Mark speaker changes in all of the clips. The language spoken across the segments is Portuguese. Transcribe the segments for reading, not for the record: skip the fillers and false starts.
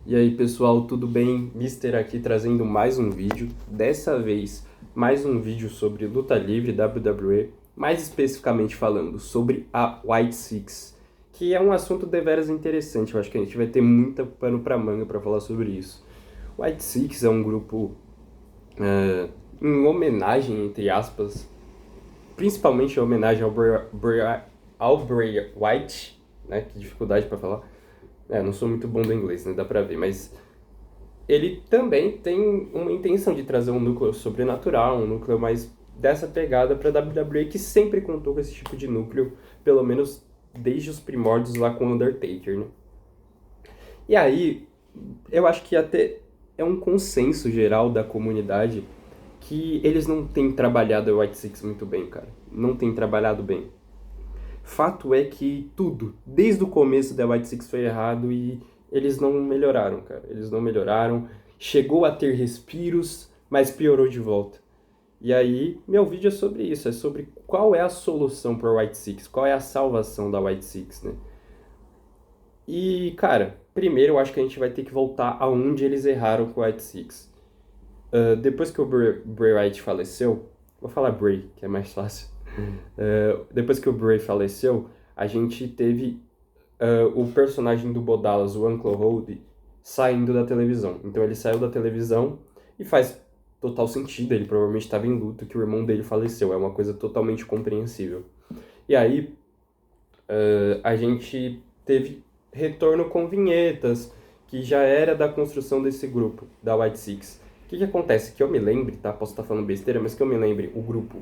Speaker 1: E aí pessoal, tudo bem? Mister aqui trazendo mais um vídeo, dessa vez mais um vídeo sobre luta livre WWE, mais especificamente falando sobre a White Six, que é um assunto deveras interessante, eu acho que a gente vai ter muita pano pra manga para falar sobre isso. White Six é um grupo em homenagem, entre aspas, principalmente em homenagem ao Bray Wyatt, né, que dificuldade para falar. Não sou muito bom do inglês, né? Dá pra ver, mas ele também tem uma intenção de trazer um núcleo sobrenatural, um núcleo mais dessa pegada pra WWE, que sempre contou com esse tipo de núcleo, pelo menos desde os primórdios lá com o Undertaker, né? E aí, eu acho que até é um consenso geral da comunidade que eles não têm trabalhado a White Six muito bem, cara. Não têm trabalhado bem. Fato é que tudo, desde o começo da White Six foi errado e eles não melhoraram, cara. Eles não melhoraram. Chegou a ter respiros, mas piorou de volta. E aí, meu vídeo é sobre isso, é sobre qual é a solução para a White Six, qual é a salvação da White Six, né? E, cara, primeiro eu acho que a gente vai ter que voltar aonde eles erraram com a White Six. Depois que o Bray Wyatt faleceu, vou falar Bray, que é mais fácil. Depois que o Bray faleceu, a gente teve o personagem do Bo Dallas, o Uncle Howdy, saindo da televisão. Então ele saiu da televisão e faz total sentido, ele provavelmente estava em luto que o irmão dele faleceu, é uma coisa totalmente compreensível. E aí a gente teve retorno com vinhetas, que já era da construção desse grupo, da White Six. O que acontece? Que eu me lembre, tá? Posso estar falando besteira, mas que eu me lembre, o grupo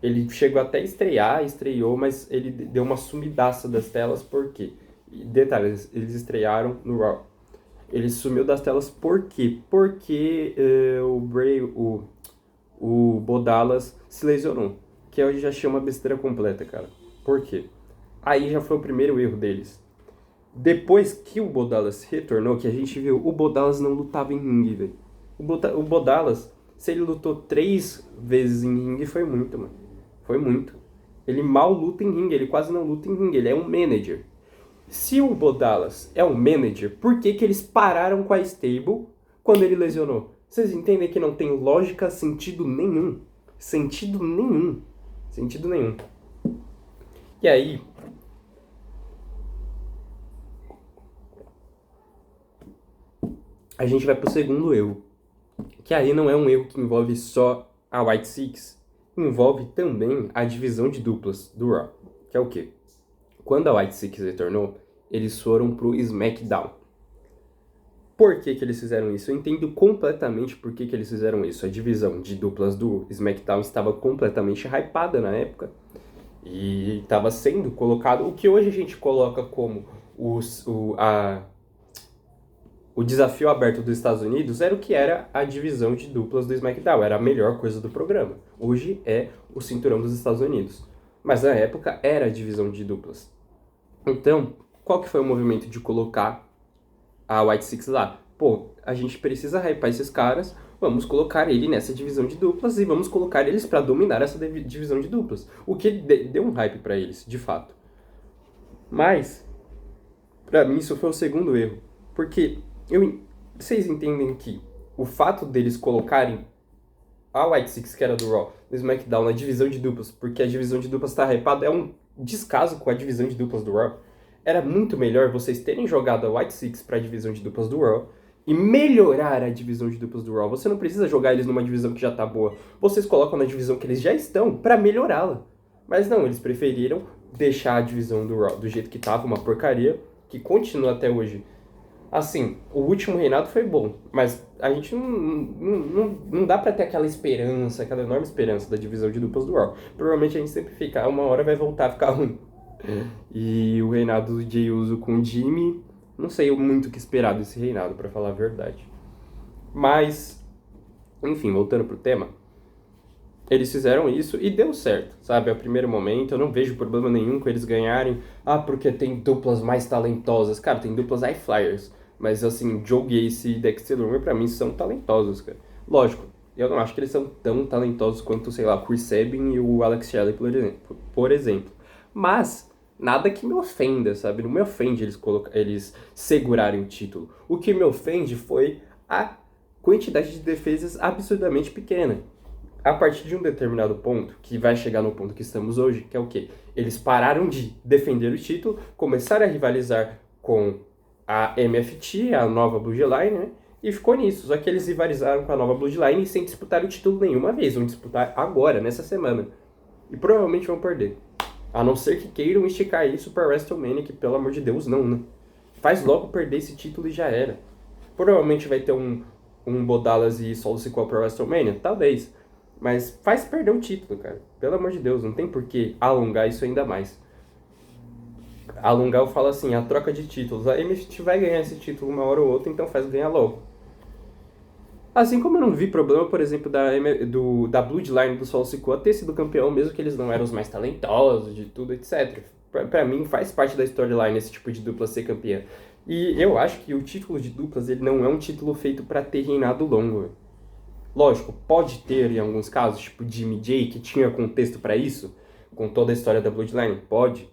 Speaker 1: ele chegou até a estreou, mas ele deu uma sumidaça das telas, por quê? E detalhe, eles estrearam no Raw. Ele sumiu das telas por quê? Porque o Bo Dallas se lesionou, que hoje já chama besteira completa, cara. Por quê? Aí já foi o primeiro erro deles. Depois que o Bo Dallas retornou, que a gente viu, o Bo Dallas não lutava em ringue, velho. O Bo Dallas, se ele lutou 3 vezes em ringue, foi muito, mano. Foi muito. Ele mal luta em ringue, ele quase não luta em ringue, ele é um manager. Se o Bo Dallas é um manager, por que eles pararam com a stable quando ele lesionou? Vocês entendem que não tem lógica, sentido nenhum. Sentido nenhum. Sentido nenhum. E aí, a gente vai pro segundo erro. Que aí não é um erro que envolve só a White Six, envolve também a divisão de duplas do Raw. Que é o quê? Quando a White Six retornou, eles foram pro SmackDown. Por que eles fizeram isso? Eu entendo completamente por que eles fizeram isso. A divisão de duplas do SmackDown estava completamente hypada na época. E estava sendo colocado, o que hoje a gente coloca como o desafio aberto dos Estados Unidos era o que era a divisão de duplas do SmackDown. Era a melhor coisa do programa. Hoje é o cinturão dos Estados Unidos. Mas na época era a divisão de duplas. Então, qual que foi o movimento de colocar a White Six lá? Pô, a gente precisa hypar esses caras, vamos colocar ele nessa divisão de duplas e vamos colocar eles pra dominar essa divisão de duplas. O que deu um hype pra eles, de fato. Mas, pra mim, isso foi o segundo erro. Porque vocês entendem que o fato deles colocarem a White Six, que era do Raw, no SmackDown, na divisão de duplas, porque a divisão de duplas tá hypada, é um descaso com a divisão de duplas do Raw. Era muito melhor vocês terem jogado a White Six pra divisão de duplas do Raw e melhorar a divisão de duplas do Raw. Você não precisa jogar eles numa divisão que já tá boa. Vocês colocam na divisão que eles já estão pra melhorá-la. Mas não, eles preferiram deixar a divisão do Raw do jeito que tava, uma porcaria, que continua até hoje. Assim, o último reinado foi bom, mas a gente não dá pra ter aquela esperança, aquela enorme esperança da divisão de duplas do Raw. Provavelmente a gente sempre fica, uma hora vai voltar a ficar ruim. E o reinado do Jey Uso com o Jimmy, não sei muito o que esperar desse reinado, pra falar a verdade. Mas, enfim, voltando pro tema, eles fizeram isso e deu certo, sabe? É o primeiro momento, eu não vejo problema nenhum com eles ganharem. Ah, porque tem duplas mais talentosas. Cara, tem duplas high flyers. Mas, assim, Joe Gacy e Dexter Lumis, pra mim, são talentosos, cara. Lógico, eu não acho que eles são tão talentosos quanto, sei lá, o Chris Sabin e o Alex Shelley, por exemplo. Mas, Nada que me ofenda, sabe? Não me ofende eles segurarem o título. O que me ofende foi a quantidade de defesas absurdamente pequena. A partir de um determinado ponto, que vai chegar no ponto que estamos hoje, que é o quê? Eles pararam de defender o título, começaram a rivalizar com a MFT, a nova Bloodline, né? E ficou nisso. Só que eles rivalizaram com a nova Bloodline sem disputar o título nenhuma vez. Vão disputar agora, nessa semana. E provavelmente vão perder. A não ser que queiram esticar isso para WrestleMania, que pelo amor de Deus, não, né? Faz logo perder esse título e já era. Provavelmente vai ter um Bodalas e Solo Sikoa para WrestleMania? Talvez. Mas faz perder o título, cara. Pelo amor de Deus, não tem por que alongar isso ainda mais. Alongar, eu falo assim, a troca de títulos. A MFT vai ganhar esse título uma hora ou outra, então faz ganhar logo. Assim como eu não vi problema, por exemplo, da Bloodline do Solo Sikoa ter sido campeão, mesmo que eles não eram os mais talentosos de tudo, etc. Pra mim, faz parte da storyline esse tipo de dupla ser campeã. E eu acho que o título de duplas, ele não é um título feito pra ter reinado longo, véio. Lógico, pode ter em alguns casos, tipo Jimmy J, que tinha contexto pra isso, com toda a história da Bloodline, pode.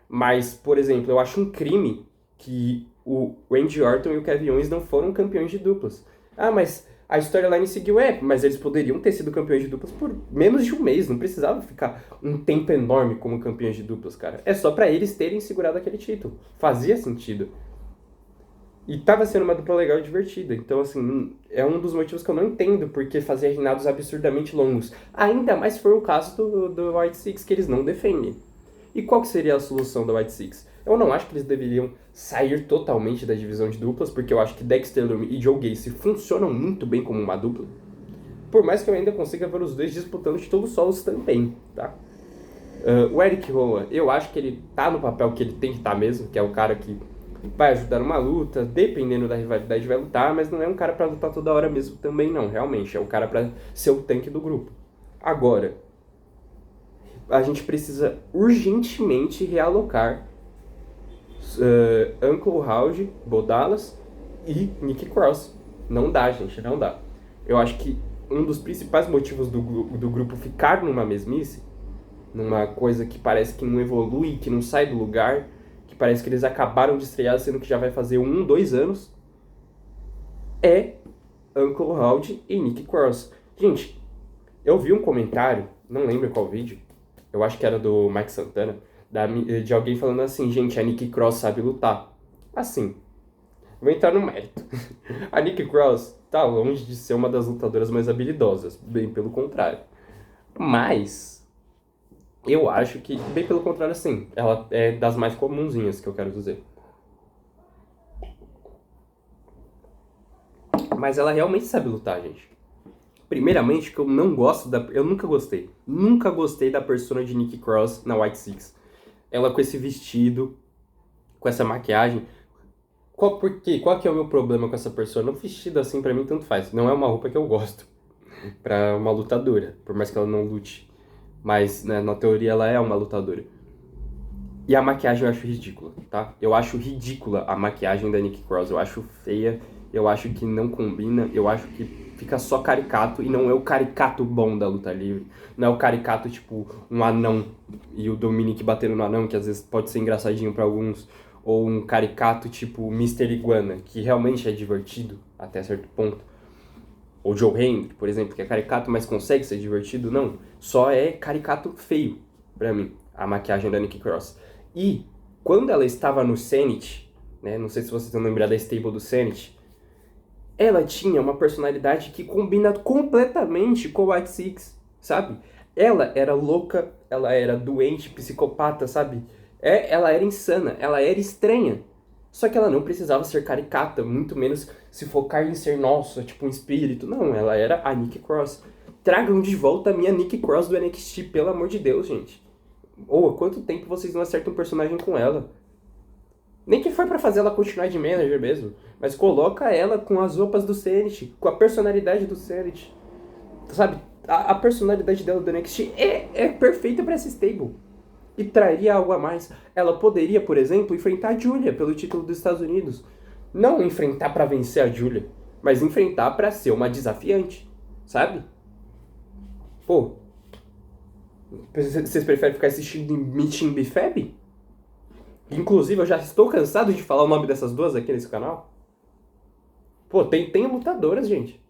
Speaker 1: Mas, por exemplo, eu acho um crime que o Randy Orton e o Kevin Owens não foram campeões de duplas. Ah, mas a storyline seguiu, mas eles poderiam ter sido campeões de duplas por menos de um mês, não precisava ficar um tempo enorme como campeões de duplas, cara. É só pra eles terem segurado aquele título. Fazia sentido. E tava sendo uma dupla legal e divertida. Então, assim, é um dos motivos que eu não entendo porque fazer reinados absurdamente longos. Ainda mais se for o caso do White Six, que eles não defendem. E qual que seria a solução da White Six? Eu não acho que eles deveriam sair totalmente da divisão de duplas, porque eu acho que Dexter Lumis e Joe Gacy funcionam muito bem como uma dupla. Por mais que eu ainda consiga ver os dois disputando títulos solos também, tá? O Eric Rowan, eu acho que ele tá no papel que ele tem que estar mesmo, que é o cara que vai ajudar numa luta, dependendo da rivalidade vai lutar, mas não é um cara pra lutar toda hora mesmo também não, realmente. É o cara pra ser o tanque do grupo. Agora, a gente precisa urgentemente realocar Uncle Howdy, Bodalas e Nikki Cross. Não dá, gente, não dá. Eu acho que um dos principais motivos do grupo ficar numa mesmice, numa coisa que parece que não evolui, que não sai do lugar, que parece que eles acabaram de estrear, sendo que já vai fazer 2 anos, é Uncle Howdy e Nikki Cross. Gente, eu vi um comentário, não lembro qual vídeo, eu acho que era do Mike Santana, de alguém falando assim, gente, a Nikki Cross sabe lutar. Assim, vou entrar no mérito. A Nikki Cross tá longe de ser uma das lutadoras mais habilidosas, bem pelo contrário. Mas eu acho que, bem pelo contrário, sim, ela é das mais comunzinhas, que eu quero dizer. Mas ela realmente sabe lutar, gente. Primeiramente, que eu não gosto eu nunca gostei da persona de Nikki Cross na White Six. Ela com esse vestido, com essa maquiagem. Por quê? Qual que é o meu problema com essa persona? O vestido, assim, pra mim, tanto faz. Não é uma roupa que eu gosto pra uma lutadora, por mais que ela não lute. Mas, né, na teoria, ela é uma lutadora. E a maquiagem eu acho ridícula, tá? Eu acho ridícula a maquiagem da Nikki Cross. Eu acho feia, eu acho que não combina, eu acho que fica só caricato e não é o caricato bom da luta livre. Não é o caricato tipo um anão e o Dominic batendo no anão, que às vezes pode ser engraçadinho pra alguns. Ou um caricato tipo Mr. Iguana, que realmente é divertido até certo ponto. Ou Joe Hendry, por exemplo, que é caricato, mas consegue ser divertido. Não, só é caricato feio pra mim, a maquiagem da Nikki Cross. E quando ela estava no Sanity, né, não sei se vocês estão lembrados da stable do Sanity, ela tinha uma personalidade que combina completamente com o White Six, sabe? Ela era louca, ela era doente, psicopata, sabe? Ela era insana, ela era estranha. Só que ela não precisava ser caricata, muito menos se focar em ser, nossa, tipo um espírito. Não, ela era a Nikki Cross. Tragam de volta a minha Nikki Cross do NXT, pelo amor de Deus, gente. Ou há quanto tempo vocês não acertam um personagem com ela? Nem que foi pra fazer ela continuar de manager mesmo. Mas coloca ela com as roupas do Sanity, com a personalidade do Sanity. Sabe, a personalidade dela do NXT é perfeita pra essa stable. E traria algo a mais. Ela poderia, por exemplo, enfrentar a Julia pelo título dos Estados Unidos. Não enfrentar pra vencer a Julia, mas enfrentar pra ser uma desafiante, sabe? Pô, vocês preferem ficar assistindo Meeting Bifeb? Inclusive, eu já estou cansado de falar o nome dessas duas aqui nesse canal. Pô, tem lutadoras, gente.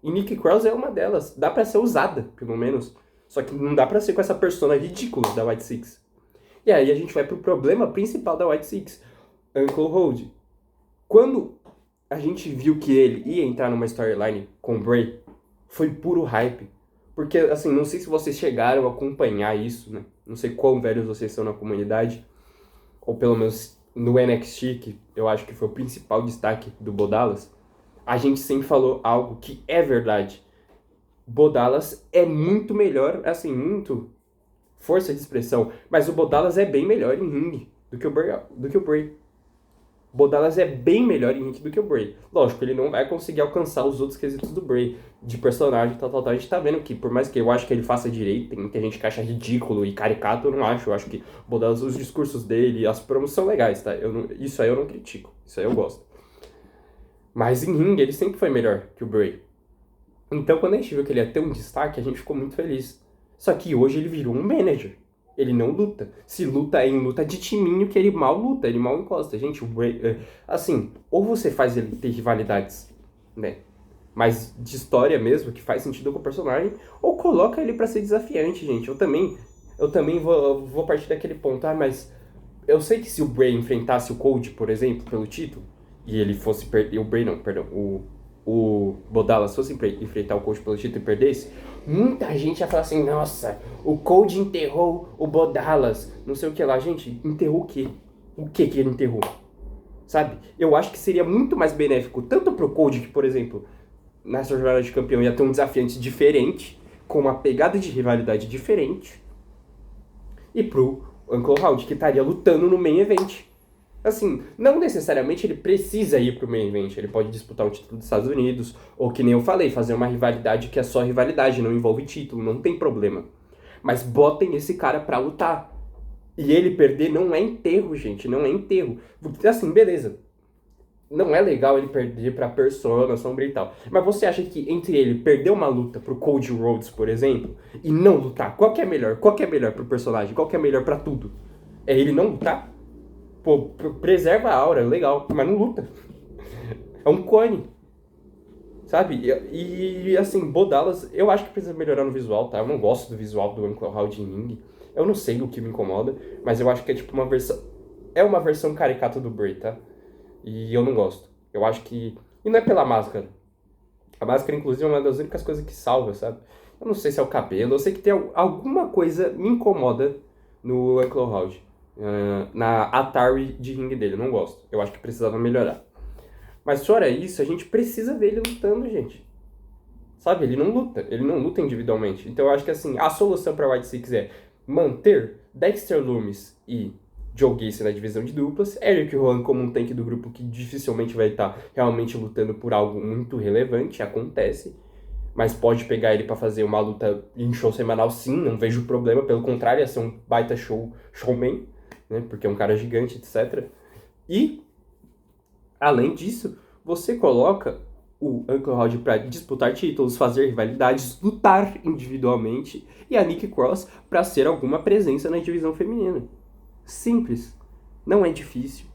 Speaker 1: E Nikki Cross é uma delas. Dá pra ser usada, pelo menos. Só que não dá pra ser com essa persona ridícula da White Six. E aí a gente vai pro problema principal da White Six. Uncle Hold. Quando a gente viu que ele ia entrar numa storyline com o Bray, foi puro hype. Porque, assim, não sei se vocês chegaram a acompanhar isso, né? Não sei quão velhos vocês são na comunidade. Ou pelo menos no NXT, que eu acho que foi o principal destaque do Bo Dallas. A gente sempre falou algo que é verdade. Bo Dallas é muito melhor, assim, muito força de expressão. Mas o Bo Dallas é bem melhor em ringue do que o Bray. Bo Dallas é bem melhor em ringue do que o Bray. Lógico, ele não vai conseguir alcançar os outros quesitos do Bray. De personagem, tal. A gente tá vendo que, por mais que eu acho que ele faça direito, tem muita gente que acha ridículo e caricato, eu não acho. Eu acho que o Bo Dallas, os discursos dele, as promos são legais, tá? Isso aí eu não critico. Isso aí eu gosto. Mas em ringue, ele sempre foi melhor que o Bray. Então, quando a gente viu que ele ia ter um destaque, a gente ficou muito feliz. Só que hoje ele virou um manager. Ele não luta. Se luta é em luta de timinho que ele mal luta, ele mal encosta. Gente, o Bray... assim, ou você faz ele ter rivalidades, né? Mas de história mesmo, que faz sentido com o personagem, ou coloca ele pra ser desafiante, gente. Eu também vou partir daquele ponto. Ah, mas eu sei que se o Bray enfrentasse o Cody, por exemplo, pelo título, e ele fosse perder... O Bray não, perdão. O Bo Dallas fosse enfrentar o Cody pelo título e perdesse, muita gente ia falar assim, nossa, o Cody enterrou o Bo Dallas, não sei o que lá. Gente, enterrou o quê? O que ele enterrou? Sabe? Eu acho que seria muito mais benéfico, tanto pro Cody, que, por exemplo, nessa jornada de campeão ia ter um desafiante diferente, com uma pegada de rivalidade diferente, e pro Uncle Howdy, que estaria lutando no main event. Assim, não necessariamente ele precisa ir pro main event, ele pode disputar o título dos Estados Unidos, ou que nem eu falei, fazer uma rivalidade que é só rivalidade, não envolve título, não tem problema. Mas botem esse cara pra lutar. E ele perder não é enterro, gente, não é enterro. Assim, beleza. Não é legal ele perder pra Persona, Sombra e tal. Mas você acha que entre ele perder uma luta pro Cody Rhodes, por exemplo, e não lutar, qual que é melhor? Qual que é melhor pro personagem? Qual que é melhor pra tudo? É ele não lutar? Pô, preserva a aura, legal, mas não luta. É um clone, sabe? E assim, Bo Dallas, eu acho que precisa melhorar no visual, tá? Eu não gosto do visual do Uncle Howdy Ning. Eu não sei o que me incomoda, mas eu acho que é tipo uma versão... É uma versão caricata do Bray, tá? E eu não gosto. Eu acho que... E não é pela máscara. A máscara, inclusive, é uma das únicas coisas que salva, sabe? Eu não sei se é o cabelo, eu sei que tem alguma coisa me incomoda no Uncle Howdy. Na Atari de ringue dele, eu não gosto. Eu acho que precisava melhorar. Mas fora isso, a gente precisa ver ele lutando, gente. Sabe, ele não luta individualmente. Então eu acho que assim, a solução para White Six é manter Dexter Lumis e Joe Gacy na divisão de duplas, Eric Rowan como um tanque do grupo que dificilmente vai estar realmente lutando por algo muito relevante, acontece. Mas pode pegar ele para fazer uma luta em show semanal, sim, não vejo problema. Pelo contrário, ia ser um baita showman, né? Porque é um cara gigante, etc. E, além disso, você coloca o Uncle Howdy para disputar títulos, fazer rivalidades, lutar individualmente, e a Nikki Cross para ser alguma presença na divisão feminina. Simples. Não é difícil.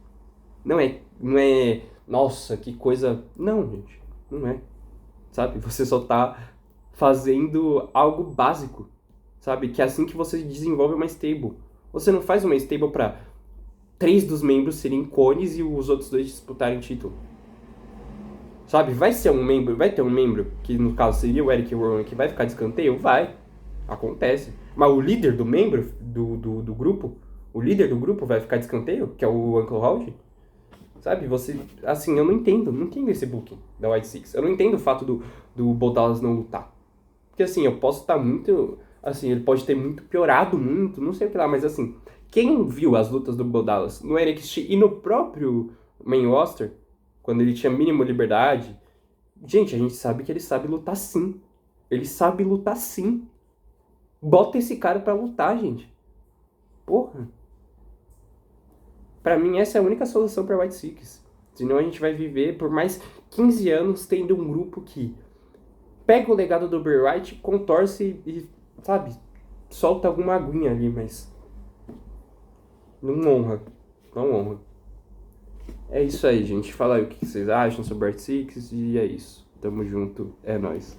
Speaker 1: Não é, nossa, que coisa... Não, gente, não é. Sabe? Você só tá fazendo algo básico, sabe? Que é assim que você desenvolve uma stable. Você não faz uma stable pra 3 dos membros serem cones e os outros 2 disputarem título. Sabe? Vai ter um membro, que no caso seria o Eric Rowan, que vai ficar de escanteio? Vai. Acontece. Mas o líder do membro, do grupo, o líder do grupo vai ficar de escanteio, que é o Uncle Howdy? Sabe, você... Assim, eu não entendo esse booking da White Six. Eu não entendo o fato do Bo Dallas não lutar. Porque, assim, eu posso estar muito... Assim, ele pode ter muito piorado muito, não sei o que lá, mas, assim... Quem viu as lutas do Bo Dallas no NXT e no próprio main roster, quando ele tinha mínima liberdade... Gente, a gente sabe que ele sabe lutar sim. Ele sabe lutar sim. Bota esse cara pra lutar, gente. Porra. Pra mim, essa é a única solução pra White Six. Senão a gente vai viver por mais 15 anos tendo um grupo que pega o legado do Bray Wyatt, contorce e, sabe, solta alguma aguinha ali, mas não honra. uma honra. É isso aí, gente. Fala aí o que vocês acham sobre Art Six e é isso. Tamo junto, é nóis.